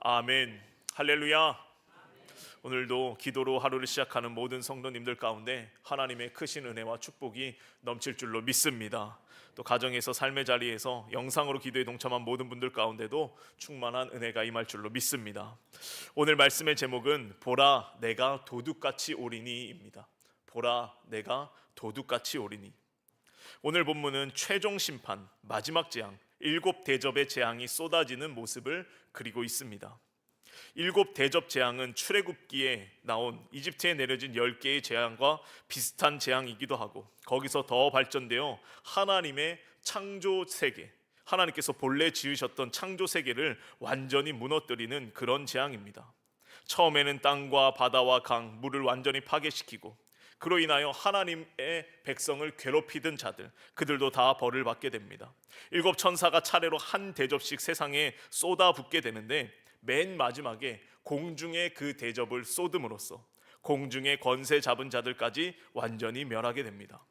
아멘. 할렐루야. 오늘도 기도로 하루를 시작하는 모든 성도님들 가운데 하나님의 크신 은혜와 축복이 넘칠 줄로 믿습니다. 또 가정에서 삶의 자리에서 영상으로 기도에 동참한 모든 분들 가운데도 충만한 은혜가 임할 줄로 믿습니다. 오늘 말씀의 제목은 보라 내가 도둑같이 오리니입니다. 보라 내가 도둑같이 오리니. 오늘 본문은 최종 심판, 마지막 재앙, 7 대접의 재앙이 쏟아지는 모습을 그리고 있습니다. 7 대접 재앙은 출애굽기에 나온 이집트에 내려진 10개의 재앙과 비슷한 재앙이기도 하고, 거기서 더 발전되어 하나님의 창조 세계, 하나님께서 본래 지으셨던 창조 세계를 완전히 무너뜨리는 그런 재앙입니다. 처음에는 땅과 바다와 강, 물을 완전히 파괴시키고, 그로 인하여 하나님의 백성을 괴롭히던 자들, 그들도 다 벌을 받게 됩니다. 7 천사가 차례로 한 대접씩 세상에 쏟아붓게 되는데, 맨 마지막에 공중에 그 대접을 쏟음으로써 공중의 권세 잡은 자들까지 완전히 멸하게 됩니다.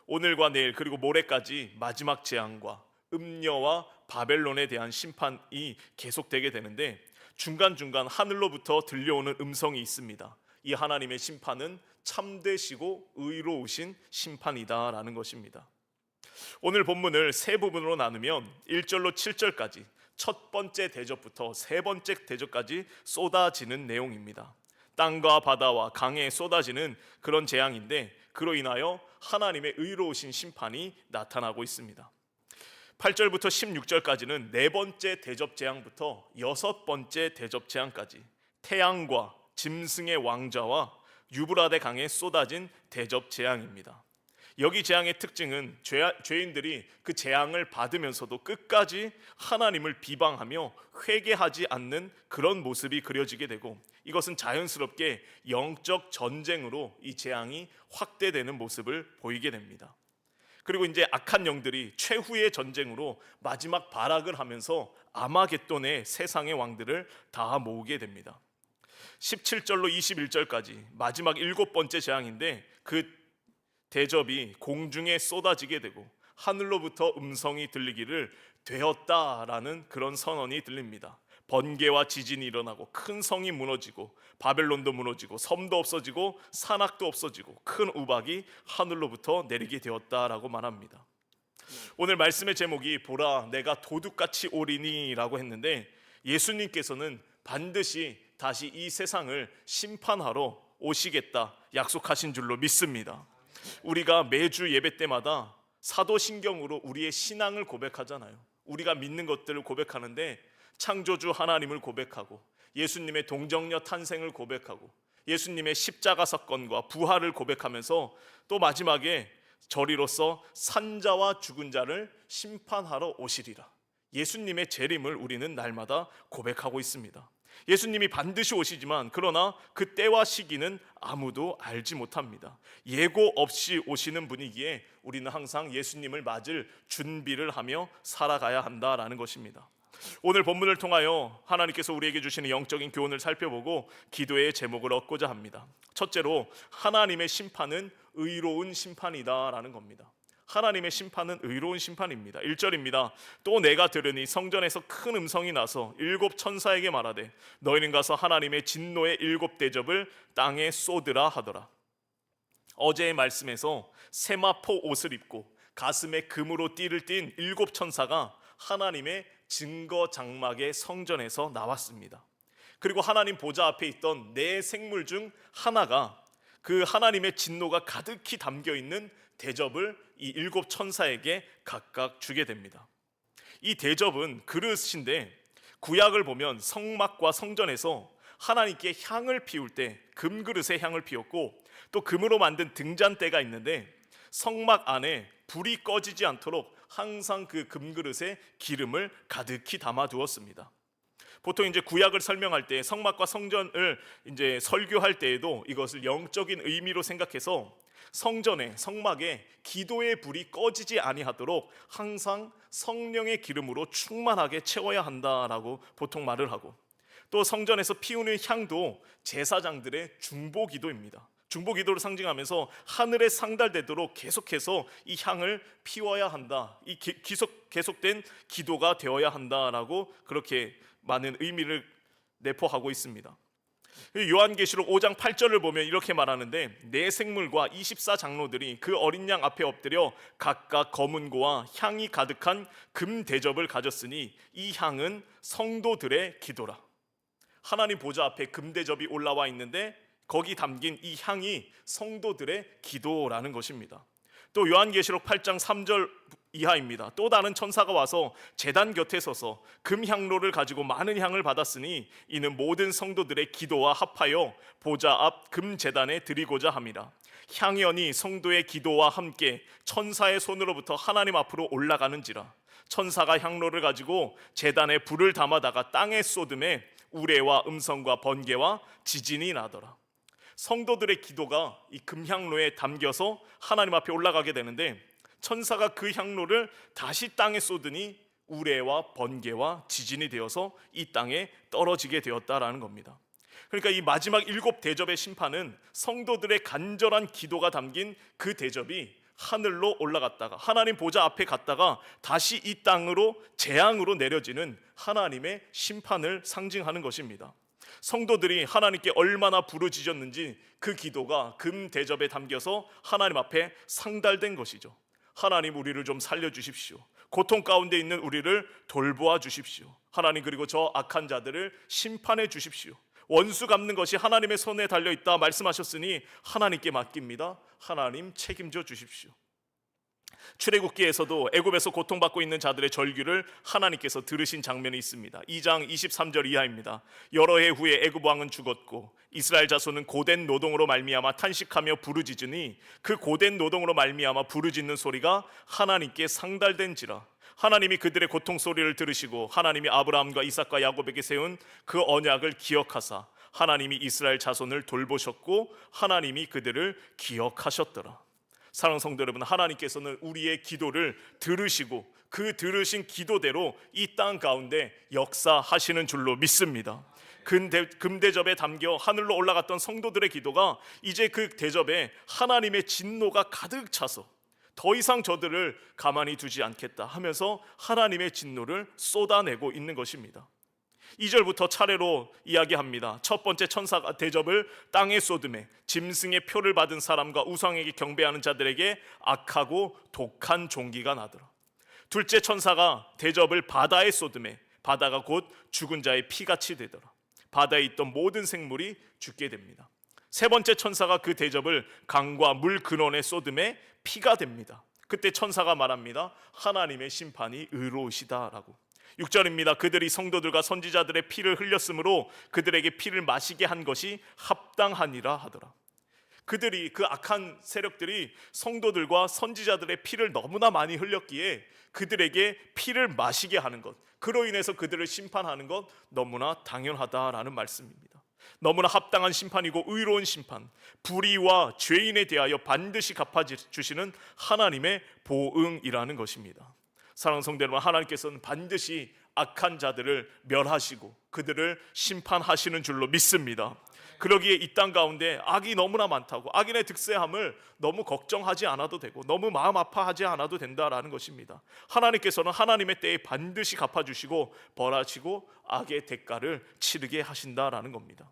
오늘과 내일 그리고 모레까지 마지막 재앙과 음녀와 바벨론에 대한 심판이 계속되게 되는데, 중간중간 하늘로부터 들려오는 음성이 있습니다. 이 하나님의 심판은 참되시고 의로우신 심판이다라는 것입니다. 오늘 본문을 세 부분으로 나누면 1절로 7절까지 첫 번째 대접부터 세 번째 대접까지 쏟아지는 내용입니다. 땅과 바다와 강에 쏟아지는 그런 재앙인데, 그로 인하여 하나님의 의로우신 심판이 나타나고 있습니다. 8절부터 16절까지는 네 번째 대접 재앙부터 6번째 대접 재앙까지 태양과 짐승의 왕자와 유브라데 강에 쏟아진 대접 재앙입니다. 여기 재앙의 특징은 죄인들이 그 재앙을 받으면서도 끝까지 하나님을 비방하며 회개하지 않는 그런 모습이 그려지게 되고, 이것은 자연스럽게 영적 전쟁으로 이 재앙이 확대되는 모습을 보이게 됩니다. 그리고 이제 악한 영들이 최후의 전쟁으로 마지막 발악을 하면서 아마겟돈의 세상의 왕들을 다 모으게 됩니다. 17절로 21절까지 마지막 7번째 재앙인데, 그 대접이 공중에 쏟아지게 되고 하늘로부터 음성이 들리기를 되었다라는 그런 선언이 들립니다. 번개와 지진이 일어나고 큰 성이 무너지고 바벨론도 무너지고 섬도 없어지고 산악도 없어지고 큰 우박이 하늘로부터 내리게 되었다라고 말합니다. 오늘 말씀의 제목이 보라 내가 도둑같이 오리니 라고 했는데, 예수님께서는 반드시 다시 이 세상을 심판하러 오시겠다 약속하신 줄로 믿습니다. 우리가 매주 예배 때마다 사도신경으로 우리의 신앙을 고백하잖아요. 우리가 믿는 것들을 고백하는데, 창조주 하나님을 고백하고 예수님의 동정녀 탄생을 고백하고 예수님의 십자가 사건과 부활을 고백하면서 또 마지막에 저리로서 산자와 죽은 자를 심판하러 오시리라, 예수님의 재림을 우리는 날마다 고백하고 있습니다. 예수님이 반드시 오시지만 그러나 그 때와 시기는 아무도 알지 못합니다. 예고 없이 오시는 분이기에 우리는 항상 예수님을 맞을 준비를 하며 살아가야 한다라는 것입니다. 오늘 본문을 통하여 하나님께서 우리에게 주시는 영적인 교훈을 살펴보고 기도의 제목을 얻고자 합니다. 첫째로, 하나님의 심판은 의로운 심판이다라는 겁니다. 하나님의 심판은 의로운 심판입니다. 1절입니다. 또 내가 들으니 성전에서 큰 음성이 나서 7 천사에게 말하되 너희는 가서 하나님의 진노의 7 대접을 땅에 쏟으라 하더라. 어제의 말씀에서 세마포 옷을 입고 가슴에 금으로 띠를 띤 7 천사가 하나님의 증거 장막의 성전에서 나왔습니다. 그리고 하나님 보좌 앞에 있던 네 생물 중 하나가 그 하나님의 진노가 가득히 담겨있는 대접을 이 7 천사에게 각각 주게 됩니다. 이 대접은 그릇인데, 구약을 보면 성막과 성전에서 하나님께 향을 피울 때 금그릇에 향을 피웠고, 또 금으로 만든 등잔대가 있는데 성막 안에 불이 꺼지지 않도록 항상 그 금그릇에 기름을 가득히 담아 두었습니다. 보통 이제 구약을 설명할 때 성막과 성전을 이제 설교할 때에도 이것을 영적인 의미로 생각해서 성전에, 성막에 기도의 불이 꺼지지 아니하도록 항상 성령의 기름으로 충만하게 채워야 한다라고 보통 말을 하고, 또 성전에서 피우는 향도 제사장들의 중보기도입니다. 중보기도를 상징하면서 하늘에 상달되도록 계속해서 이 향을 피워야 한다, 이 계속된 기도가 되어야 한다라고 그렇게 많은 의미를 내포하고 있습니다. 요한계시록 5장 8절을 보면 이렇게 말하는데, 네 생물과 24장로들이 그 어린 양 앞에 엎드려 각각 검은고와 향이 가득한 금 대접을 가졌으니 이 향은 성도들의 기도라. 하나님 보좌 앞에 금 대접이 올라와 있는데 거기 담긴 이 향이 성도들의 기도라는 것입니다. 또 요한계시록 8장 3절 이하입니다. 또 다른 천사가 와서 제단 곁에 서서 금향로를 가지고 많은 향을 받았으니 이는 모든 성도들의 기도와 합하여 보좌 앞 금제단에 드리고자 함이라. 향연이 성도의 기도와 함께 천사의 손으로부터 하나님 앞으로 올라가는지라. 천사가 향로를 가지고 제단에 불을 담아다가 땅에 쏟음에 우레와 음성과 번개와 지진이 나더라. 성도들의 기도가 이 금향로에 담겨서 하나님 앞에 올라가게 되는데, 천사가 그 향로를 다시 땅에 쏟으니 우레와 번개와 지진이 되어서 이 땅에 떨어지게 되었다라는 겁니다. 그러니까 이 마지막 7 대접의 심판은 성도들의 간절한 기도가 담긴 그 대접이 하늘로 올라갔다가 하나님 보좌 앞에 갔다가 다시 이 땅으로 재앙으로 내려지는 하나님의 심판을 상징하는 것입니다. 성도들이 하나님께 얼마나 부르짖었는지 그 기도가 금 대접에 담겨서 하나님 앞에 상달된 것이죠. 하나님, 우리를 좀 살려주십시오. 고통 가운데 있는 우리를 돌보아 주십시오. 하나님, 그리고 저 악한 자들을 심판해 주십시오. 원수 갚는 것이 하나님의 손에 달려있다 말씀하셨으니 하나님께 맡깁니다. 하나님 책임져 주십시오. 출애굽기에서도 애굽에서 고통받고 있는 자들의 절규를 하나님께서 들으신 장면이 있습니다. 2장 23절 이하입니다. 여러 해 후에 애굽 왕은 죽었고 이스라엘 자손은 고된 노동으로 말미암아 탄식하며 부르짖으니 그 고된 노동으로 말미암아 부르짖는 소리가 하나님께 상달된지라. 하나님이 그들의 고통 소리를 들으시고 하나님이 아브라함과 이삭과 야곱에게 세운 그 언약을 기억하사 하나님이 이스라엘 자손을 돌보셨고 하나님이 그들을 기억하셨더라. 사랑하는 성도 여러분, 하나님께서는 우리의 기도를 들으시고 그 들으신 기도대로 이 땅 가운데 역사하시는 줄로 믿습니다. 금대접에 담겨 하늘로 올라갔던 성도들의 기도가 이제 그 대접에 하나님의 진노가 가득 차서 더 이상 저들을 가만히 두지 않겠다 하면서 하나님의 진노를 쏟아내고 있는 것입니다. 2절부터 차례로 이야기합니다. 첫 번째 천사가 대접을 땅에 쏟음에 짐승의 표를 받은 사람과 우상에게 경배하는 자들에게 악하고 독한 종기가 나더라. 둘째 천사가 대접을 바다에 쏟음에 바다가 곧 죽은 자의 피같이 되더라. 바다에 있던 모든 생물이 죽게 됩니다. 세 번째 천사가 그 대접을 강과 물 근원에 쏟음에 피가 됩니다. 그때 천사가 말합니다. 하나님의 심판이 의로우시다라고. 6절입니다. 그들이 성도들과 선지자들의 피를 흘렸으므로 그들에게 피를 마시게 한 것이 합당하니라 하더라. 그들이, 그 악한 세력들이 성도들과 선지자들의 피를 너무나 많이 흘렸기에 그들에게 피를 마시게 하는 것, 그로 인해서 그들을 심판하는 것 너무나 당연하다라는 말씀입니다. 너무나 합당한 심판이고 의로운 심판, 불의와 죄인에 대하여 반드시 갚아주시는 하나님의 보응이라는 것입니다. 사랑하는 성도 여러분, 하나님께서는 반드시 악한 자들을 멸하시고 그들을 심판하시는 줄로 믿습니다. 그러기에 이 땅 가운데 악이 너무나 많다고, 악인의 득세함을 너무 걱정하지 않아도 되고 너무 마음 아파하지 않아도 된다라는 것입니다. 하나님께서는 하나님의 때에 반드시 갚아주시고 벌하시고 악의 대가를 치르게 하신다라는 겁니다.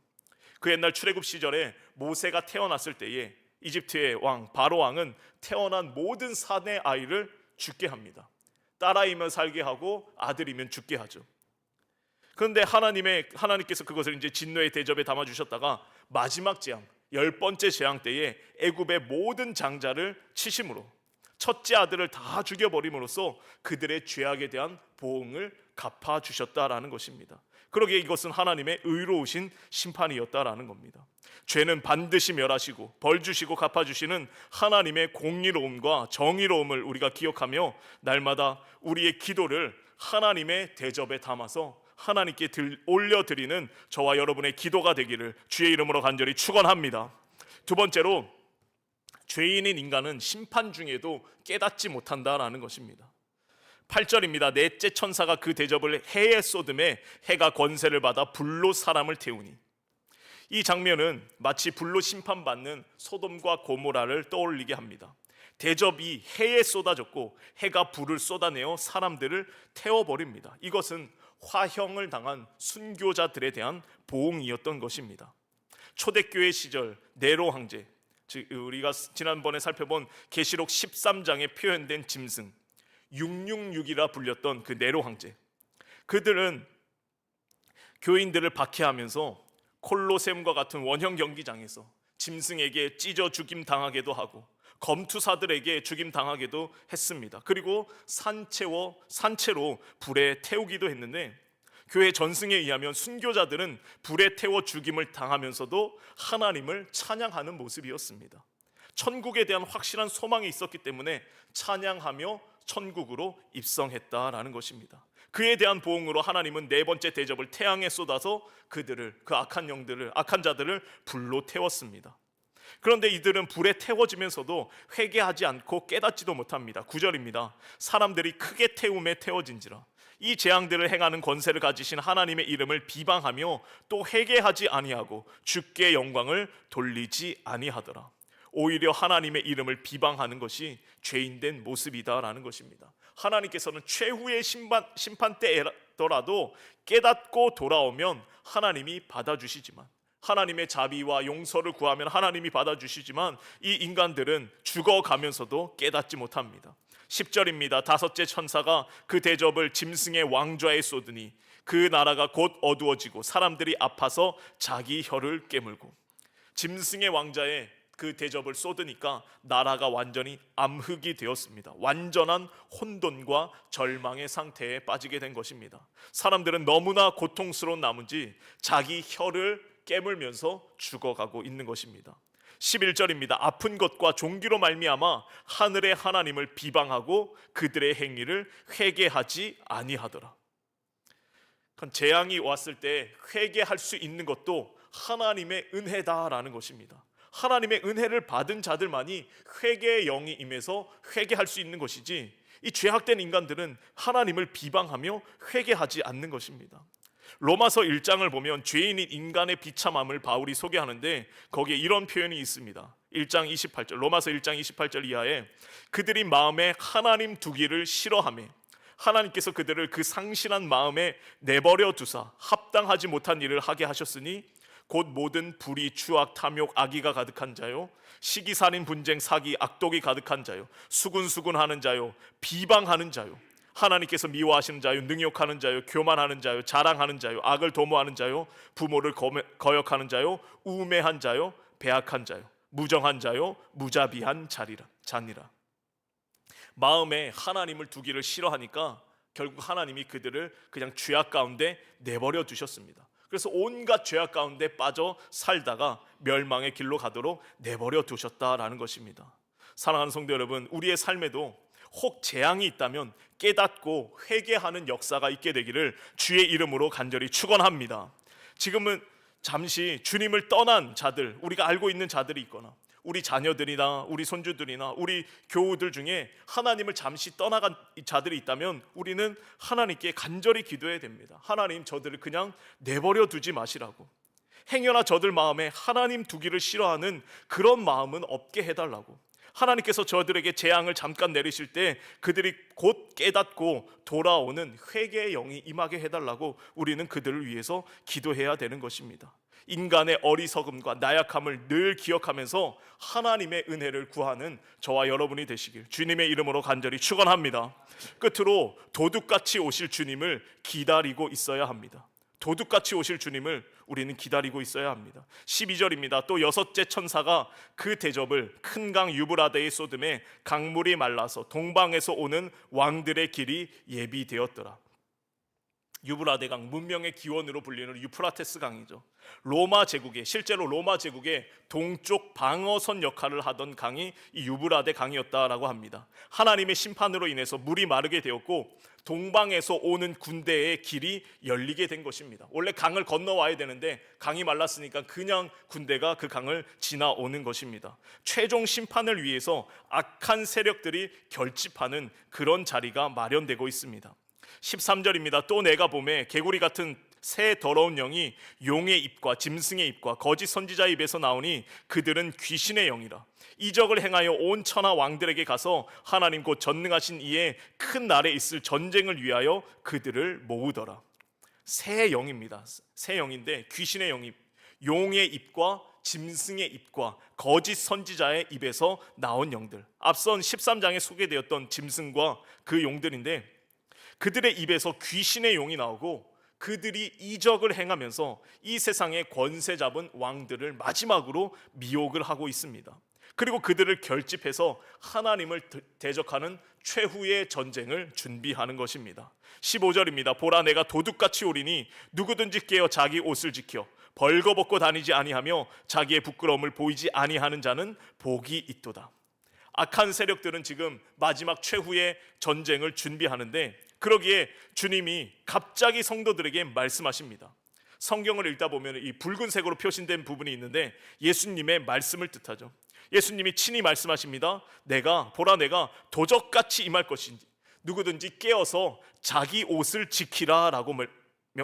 그 옛날 출애굽 시절에 모세가 태어났을 때에 이집트의 왕 바로 왕은 태어난 모든 사내 아이를 죽게 합니다. 딸아이면 살게 하고 아들이면 죽게 하죠. 그런데 하나님께서 그것을 이제 진노의 대접에 담아 주셨다가 마지막 재앙, 10번째 재앙 때에 애굽의 모든 장자를 치심으로 첫째 아들을 다 죽여버림으로써 그들의 죄악에 대한 보응을 갚아 주셨다라는 것입니다. 그러기에 이것은 하나님의 의로우신 심판이었다라는 겁니다. 죄는 반드시 멸하시고 벌 주시고 갚아주시는 하나님의 공의로움과 정의로움을 우리가 기억하며 날마다 우리의 기도를 하나님의 대접에 담아서 하나님께 올려드리는 저와 여러분의 기도가 되기를 주의 이름으로 간절히 축원합니다. 두 번째로, 죄인인 인간은 심판 중에도 깨닫지 못한다라는 것입니다. 8절입니다. 넷째 천사가 그 대접을 해에 쏟음에 해가 권세를 받아 불로 사람을 태우니. 이 장면은 마치 불로 심판받는 소돔과 고모라를 떠올리게 합니다. 대접이 해에 쏟아졌고 해가 불을 쏟아내어 사람들을 태워버립니다. 이것은 화형을 당한 순교자들에 대한 보응이었던 것입니다. 초대교회 시절 네로 황제, 즉 우리가 지난번에 살펴본 계시록 13장에 표현된 짐승 666이라 불렸던 그 네로 황제, 그들은 교인들을 박해하면서 콜로세움과 같은 원형 경기장에서 짐승에게 찢어 죽임 당하게도 하고 검투사들에게 죽임 당하게도 했습니다. 그리고 산채로 불에 태우기도 했는데, 교회 전승에 의하면 순교자들은 불에 태워 죽임을 당하면서도 하나님을 찬양하는 모습이었습니다. 천국에 대한 확실한 소망이 있었기 때문에 찬양하며 천국으로 입성했다라는 것입니다. 그에 대한 보응으로 하나님은 네 번째 대접을 태양에 쏟아서 그 악한 자들을 불로 태웠습니다. 그런데 이들은 불에 태워지면서도 회개하지 않고 깨닫지도 못합니다. 9절입니다. 사람들이 크게 태움에 태워진지라. 이 재앙들을 행하는 권세를 가지신 하나님의 이름을 비방하며 또 회개하지 아니하고 주께 영광을 돌리지 아니하더라. 오히려 하나님의 이름을 비방하는 것이 죄인된 모습이다라는 것입니다. 하나님께서는 최후의 심판 때더라도 깨닫고 돌아오면 하나님이 받아주시지만, 하나님의 자비와 용서를 구하면 하나님이 받아주시지만, 이 인간들은 죽어가면서도 깨닫지 못합니다. 10절입니다. 다섯째 천사가 그 대접을 짐승의 왕좌에 쏟으니 그 나라가 곧 어두워지고 사람들이 아파서 자기 혀를 깨물고. 짐승의 왕좌에 그 대접을 쏟으니까 나라가 완전히 암흑이 되었습니다. 완전한 혼돈과 절망의 상태에 빠지게 된 것입니다. 사람들은 너무나 고통스러운 나머지 자기 혀를 깨물면서 죽어가고 있는 것입니다. 11절입니다. 아픈 것과 종기로 말미암아 하늘의 하나님을 비방하고 그들의 행위를 회개하지 아니하더라. 재앙이 왔을 때 회개할 수 있는 것도 하나님의 은혜다라는 것입니다. 하나님의 은혜를 받은 자들만이 회개의 영이 임해서 회개할 수 있는 것이지, 이 죄악된 인간들은 하나님을 비방하며 회개하지 않는 것입니다. 로마서 1장을 보면 죄인인 인간의 비참함을 바울이 소개하는데 거기에 이런 표현이 있습니다. 1장 28절, 로마서 1장 28절 이하에 그들이 마음에 하나님 두기를 싫어하며 하나님께서 그들을 그 상실한 마음에 내버려 두사 합당하지 못한 일을 하게 하셨으니 곧 모든 불의, 추악, 탐욕, 악의가 가득한 자요, 시기살인, 분쟁, 사기, 악독이 가득한 자요, 수군수군하는 자요, 비방하는 자요, 하나님께서 미워하시는 자요, 능욕하는 자요, 교만하는 자요, 자랑하는 자요, 악을 도모하는 자요, 부모를 거역하는 자요, 우매한 자요, 배악한 자요, 무정한 자요, 무자비한 자니라. 마음에 하나님을 두기를 싫어하니까 결국 하나님이 그들을 그냥 죄악 가운데 내버려 두셨습니다. 그래서 온갖 죄악 가운데 빠져 살다가 멸망의 길로 가도록 내버려 두셨다라는 것입니다. 사랑하는 성도 여러분, 우리의 삶에도 혹 재앙이 있다면 깨닫고 회개하는 역사가 있게 되기를 주의 이름으로 간절히 축원합니다. 지금은 잠시 주님을 떠난 자들, 우리가 알고 있는 자들이 있거나 우리 자녀들이나 우리 손주들이나 우리 교우들 중에 하나님을 잠시 떠나간 자들이 있다면 우리는 하나님께 간절히 기도해야 됩니다. 하나님, 저들을 그냥 내버려 두지 마시라고. 행여나 저들 마음에 하나님 두기를 싫어하는 그런 마음은 없게 해달라고. 하나님께서 저들에게 재앙을 잠깐 내리실 때 그들이 곧 깨닫고 돌아오는 회개의 영이 임하게 해달라고 우리는 그들을 위해서 기도해야 되는 것입니다. 인간의 어리석음과 나약함을 늘 기억하면서 하나님의 은혜를 구하는 저와 여러분이 되시길 주님의 이름으로 간절히 축원합니다. 끝으로 도둑같이 오실 주님을 기다리고 있어야 합니다. 도둑같이 오실 주님을 우리는 기다리고 있어야 합니다. 12절입니다. 또 여섯째 천사가 그 대접을 큰 강 유브라데에 쏟음에 강물이 말라서 동방에서 오는 왕들의 길이 예비되었더라. 유브라데강, 문명의 기원으로 불리는 유프라테스 강이죠. 실제로 로마 제국의 동쪽 방어선 역할을 하던 강이 이 유브라데 강이었다라고 합니다. 하나님의 심판으로 인해서 물이 마르게 되었고 동방에서 오는 군대의 길이 열리게 된 것입니다. 원래 강을 건너와야 되는데 강이 말랐으니까 그냥 군대가 그 강을 지나오는 것입니다. 최종 심판을 위해서 악한 세력들이 결집하는 그런 자리가 마련되고 있습니다. 13절입니다. 또 내가 보매 개구리 같은 새 더러운 영이 용의 입과 짐승의 입과 거짓 선지자의 입에서 나오니 그들은 귀신의 영이라. 이적을 행하여 온 천하 왕들에게 가서 하나님 곧 전능하신 이의 큰 날에 있을 전쟁을 위하여 그들을 모으더라. 새 영입니다. 새 영인데 귀신의 영입, 용의 입과 짐승의 입과 거짓 선지자의 입에서 나온 영들, 앞선 13장에 소개되었던 짐승과 그 용들인데, 그들의 입에서 귀신의 용이 나오고 그들이 이적을 행하면서 이 세상의 권세 잡은 왕들을 마지막으로 미혹을 하고 있습니다. 그리고 그들을 결집해서 하나님을 대적하는 최후의 전쟁을 준비하는 것입니다. 15절입니다. 보라, 내가 도둑같이 오리니 누구든지 깨어 자기 옷을 지켜 벌거벗고 다니지 아니하며 자기의 부끄러움을 보이지 아니하는 자는 복이 있도다. 악한 세력들은 지금 마지막 최후의 전쟁을 준비하는데, 그러기에 주님이 갑자기 성도들에게 말씀하십니다. 성경을 읽다 보면 이 붉은색으로 표시된 부분이 있는데 예수님의 말씀을 뜻하죠. 예수님이 친히 말씀하십니다. 보라, 내가 도적같이 임할 것인지 누구든지 깨어서 자기 옷을 지키라 라고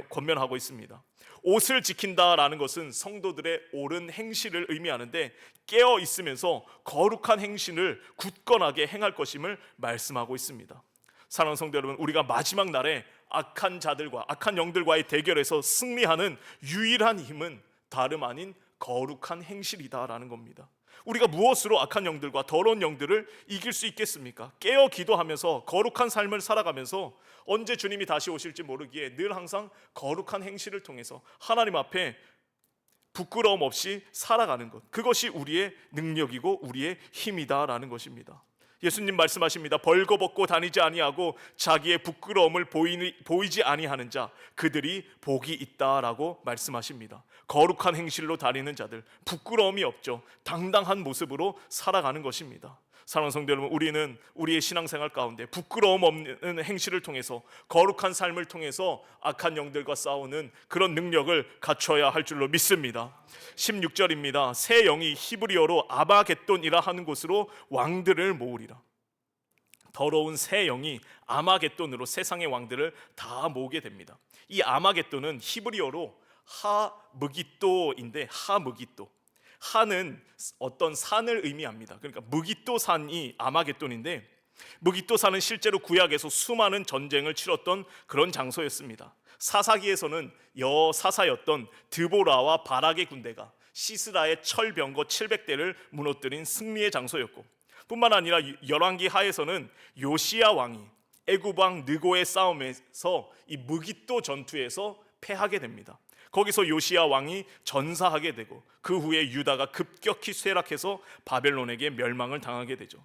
권면하고 있습니다. 옷을 지킨다라는 것은 성도들의 옳은 행실을 의미하는데, 깨어 있으면서 거룩한 행실을 굳건하게 행할 것임을 말씀하고 있습니다. 사랑하는 성도 여러분, 우리가 마지막 날에 악한 자들과 악한 영들과의 대결에서 승리하는 유일한 힘은 다름 아닌 거룩한 행실이다라는 겁니다. 우리가 무엇으로 악한 영들과 더러운 영들을 이길 수 있겠습니까? 깨어 기도하면서 거룩한 삶을 살아가면서 언제 주님이 다시 오실지 모르기에 늘 항상 거룩한 행실을 통해서 하나님 앞에 부끄러움 없이 살아가는 것, 그것이 우리의 능력이고 우리의 힘이다라는 것입니다. 예수님 말씀하십니다. 벌거벗고 다니지 아니하고 자기의 부끄러움을 보이지 아니하는 자, 그들이 복이 있다라고 말씀하십니다. 거룩한 행실로 다니는 자들, 부끄러움이 없죠. 당당한 모습으로 살아가는 것입니다. 사랑하는 성도 여러분, 우리는 우리의 신앙생활 가운데 부끄러움 없는 행실을 통해서, 거룩한 삶을 통해서 악한 영들과 싸우는 그런 능력을 갖춰야 할 줄로 믿습니다. 16절입니다. 새 영이 히브리어로 아마겟돈이라 하는 곳으로 왕들을 모으리라. 더러운 새 영이 아마겟돈으로 세상의 왕들을 다 모으게 됩니다. 이 아마겟돈은 히브리어로 하므깃도인데, 하므깃도, 하는 어떤 산을 의미합니다. 그러니까 무깃도 산이 아마겟돈인데, 무깃도 산은 실제로 구약에서 수많은 전쟁을 치렀던 그런 장소였습니다. 사사기에서는 여사사였던 드보라와 바락의 군대가 시스라의 철병거 700대를 무너뜨린 승리의 장소였고, 뿐만 아니라 열왕기 하에서는 요시야 왕이 애굽 왕 느고의 싸움에서 이 무깃도 전투에서 패하게 됩니다. 거기서 요시야 왕이 전사하게 되고 그 후에 유다가 급격히 쇠락해서 바벨론에게 멸망을 당하게 되죠.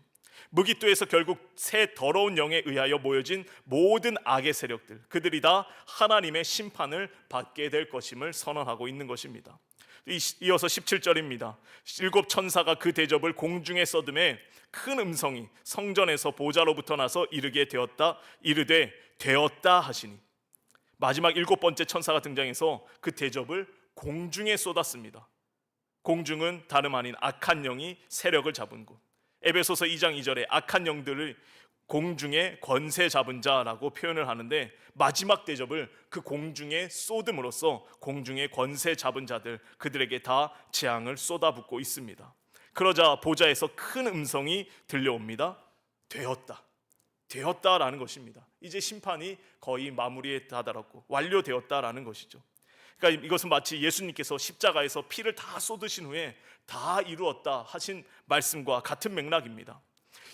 무깃도에서 결국 새 더러운 영에 의하여 모여진 모든 악의 세력들, 그들이 다 하나님의 심판을 받게 될 것임을 선언하고 있는 것입니다. 이어서 17절입니다. 7 천사가 그 대접을 공중에 쏟음에 큰 음성이 성전에서 보좌로부터 나서 이르게 되었다, 이르되 되었다 하시니. 마지막 7번째 천사가 등장해서 그 대접을 공중에 쏟았습니다. 공중은 다름 아닌 악한 영이 세력을 잡은 곳. 에베소서 2장 2절에 악한 영들을 공중에 권세 잡은 자라고 표현을 하는데, 마지막 대접을 그 공중에 쏟음으로써 공중에 권세 잡은 자들, 그들에게 다 재앙을 쏟아붓고 있습니다. 그러자 보좌에서 큰 음성이 들려옵니다. 되었다라는 것입니다. 이제 심판이 거의 마무리에 다다랐고 완료되었다라는 것이죠. 그러니까 이것은 마치 예수님께서 십자가에서 피를 다 쏟으신 후에 다 이루었다 하신 말씀과 같은 맥락입니다.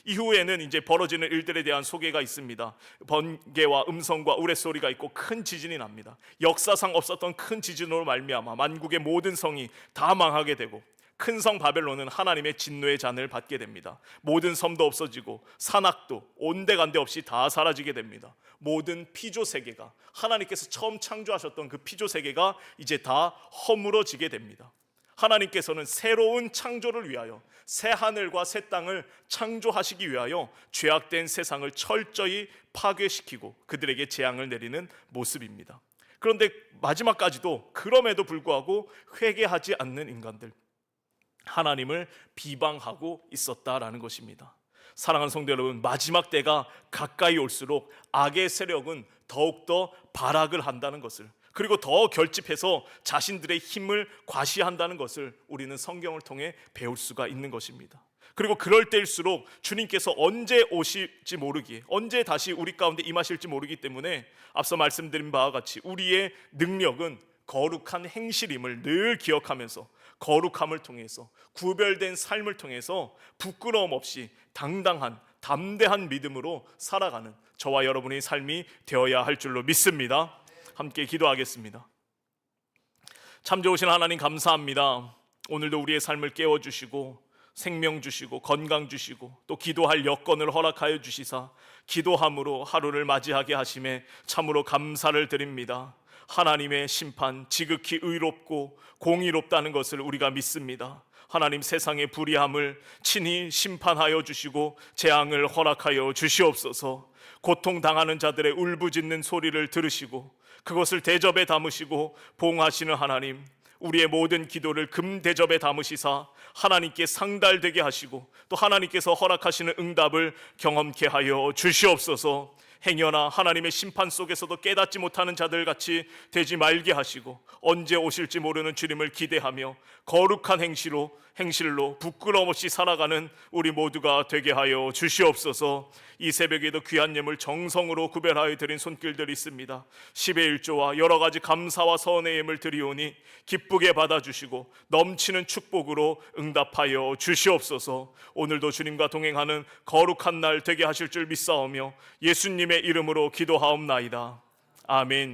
이후에는 이제 벌어지는 일들에 대한 소개가 있습니다. 번개와 음성과 우레소리가 있고 큰 지진이 납니다. 역사상 없었던 큰 지진으로 말미암아 만국의 모든 성이 다 망하게 되고, 큰 성 바벨론은 하나님의 진노의 잔을 받게 됩니다. 모든 섬도 없어지고 산악도 온데간데 없이 다 사라지게 됩니다. 모든 피조 세계가, 하나님께서 처음 창조하셨던 그 피조 세계가 이제 다 허물어지게 됩니다. 하나님께서는 새로운 창조를 위하여 새 하늘과 새 땅을 창조하시기 위하여 죄악된 세상을 철저히 파괴시키고 그들에게 재앙을 내리는 모습입니다. 그런데 마지막까지도 그럼에도 불구하고 회개하지 않는 인간들, 하나님을 비방하고 있었다라는 것입니다. 사랑하는 성도 여러분, 마지막 때가 가까이 올수록 악의 세력은 더욱더 발악을 한다는 것을, 그리고 더 결집해서 자신들의 힘을 과시한다는 것을 우리는 성경을 통해 배울 수가 있는 것입니다. 그리고 그럴 때일수록 주님께서 언제 오실지 모르기에, 언제 다시 우리 가운데 임하실지 모르기 때문에 앞서 말씀드린 바와 같이 우리의 능력은 거룩한 행실임을 늘 기억하면서 거룩함을 통해서 구별된 삶을 통해서 부끄러움 없이 당당한 담대한 믿음으로 살아가는 저와 여러분의 삶이 되어야 할 줄로 믿습니다. 함께 기도하겠습니다. 참 좋으신 하나님 감사합니다. 오늘도 우리의 삶을 깨워주시고 생명 주시고 건강 주시고 또 기도할 여건을 허락하여 주시사 기도함으로 하루를 맞이하게 하심에 참으로 감사를 드립니다. 하나님의 심판 지극히 의롭고 공의롭다는 것을 우리가 믿습니다. 하나님, 세상의 불의함을 친히 심판하여 주시고 재앙을 허락하여 주시옵소서. 고통당하는 자들의 울부짖는 소리를 들으시고 그것을 대접에 담으시고 보응하시는 하나님, 우리의 모든 기도를 금대접에 담으시사 하나님께 상달되게 하시고 또 하나님께서 허락하시는 응답을 경험케 하여 주시옵소서. 행여나 하나님의 심판 속에서도 깨닫지 못하는 자들같이 되지 말게 하시고 언제 오실지 모르는 주님을 기대하며 거룩한 행실로 부끄러움 없이 살아가는 우리 모두가 되게 하여 주시옵소서. 이 새벽에도 귀한 예물 정성으로 구별하여 드린 손길들이 있습니다. 10의 1조와 여러 가지 감사와 선의 예물 드리오니 기쁘게 받아주시고 넘치는 축복으로 응답하여 주시옵소서. 오늘도 주님과 동행하는 거룩한 날 되게 하실 줄 믿사오며 예수님의 이름으로 기도하옵나이다. 아멘.